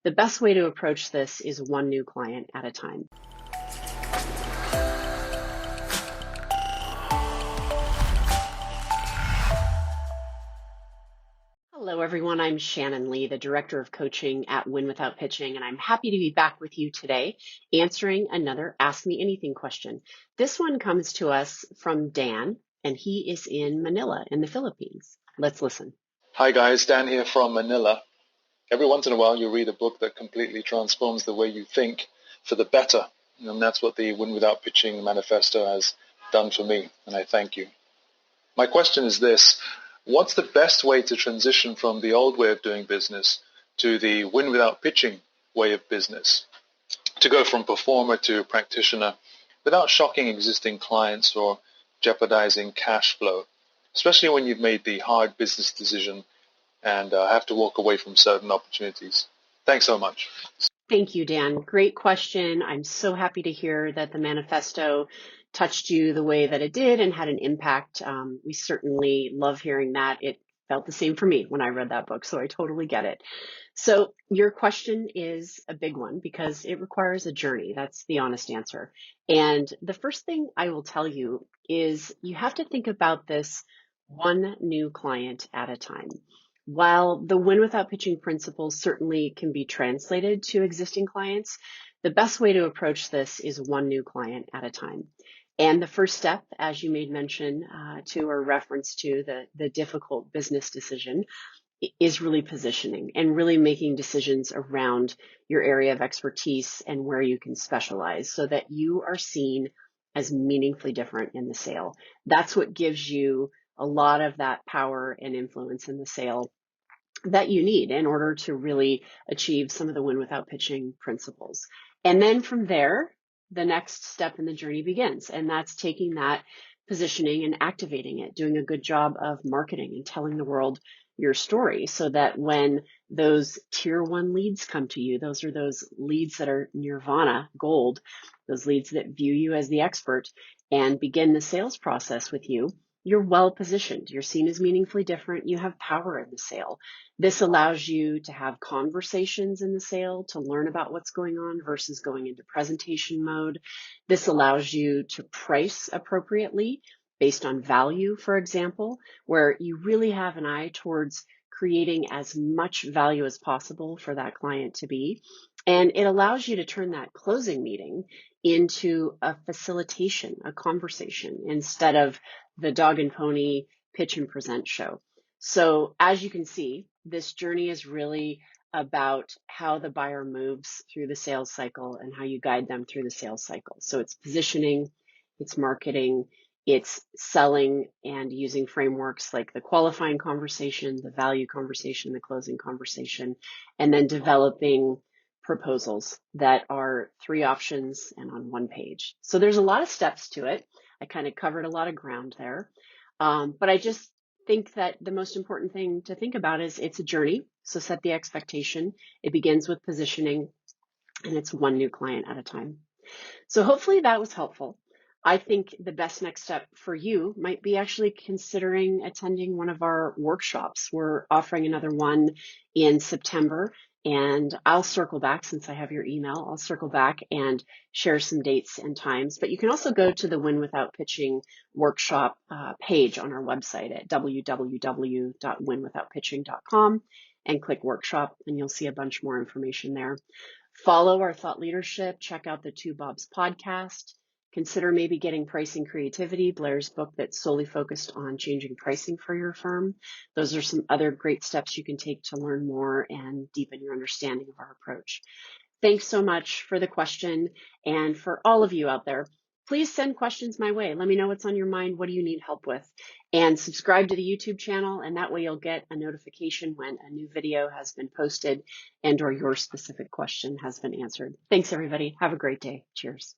The best way to approach this is one new client at a time. Hello, everyone. I'm Shannon Lee, the Director of Coaching at Win Without Pitching, and I'm happy to be back with you today answering another Ask Me Anything question. This one comes to us from Dan, and he is in Manila in the Philippines. Let's listen. Hi guys, Dan here from Manila. Every once in a while you read a book that completely transforms the way you think for the better. And that's what the Win Without Pitching manifesto has done for me, and I thank you. My question is this: what's the best way to transition from the old way of doing business to the Win Without Pitching way of business? To go from performer to practitioner without shocking existing clients or jeopardizing cash flow, especially when you've made the hard business decision and have to walk away from certain opportunities. Thanks so much. Thank you, Dan. Great question. I'm so happy to hear that the manifesto touched you the way that it did and had an impact. We certainly love hearing that. It felt the same for me when I read that book, so I totally get it. So your question is a big one because it requires a journey. That's the honest answer. And the first thing I will tell you is you have to think about this one new client at a time. While the Win Without Pitching principles certainly can be translated to existing clients, the best way to approach this is one new client at a time. And the first step, as you made mention to or reference to the difficult business decision, is really positioning and really making decisions around your area of expertise and where you can specialize so that you are seen as meaningfully different in the sale. That's what gives you a lot of that power and influence in the sale that you need in order to really achieve some of the Win Without Pitching principles. And then from there, the next step in the journey begins. And that's taking that positioning and activating it, doing a good job of marketing and telling the world your story so that when those tier one leads come to you, those are those leads that are nirvana gold, those leads that view you as the expert and begin the sales process with you. You're well positioned. You're seen as meaningfully different. You have power in the sale. This allows you to have conversations in the sale to learn about what's going on versus going into presentation mode. This allows you to price appropriately based on value, for example, where you really have an eye towards creating as much value as possible for that client to be. And it allows you to turn that closing meeting into a facilitation, a conversation, instead of the dog and pony pitch and present show. So as you can see, this journey is really about how the buyer moves through the sales cycle and how you guide them through the sales cycle. So it's positioning, it's marketing, it's selling and using frameworks like the qualifying conversation, the value conversation, the closing conversation, and then developing proposals that are 3 options and on 1 page. So there's a lot of steps to it. I kind of covered a lot of ground there. But I just think that the most important thing to think about is it's a journey. So set the expectation. It begins with positioning and it's one new client at a time. So hopefully that was helpful. I think the best next step for you might be actually considering attending one of our workshops. We're offering another one in September. And I'll circle back since I have your email. I'll circle back and share some dates and times. But you can also go to the Win Without Pitching workshop page on our website at www.winwithoutpitching.com and click workshop, and you'll see a bunch more information there. Follow our thought leadership. Check out the Two Bobs podcast. Consider maybe getting Pricing Creativity, Blair's book that's solely focused on changing pricing for your firm. Those are some other great steps you can take to learn more and deepen your understanding of our approach. Thanks so much for the question. And for all of you out there, please send questions my way. Let me know what's on your mind. What do you need help with? And subscribe to the YouTube channel, and that way you'll get a notification when a new video has been posted and or your specific question has been answered. Thanks, everybody. Have a great day. Cheers.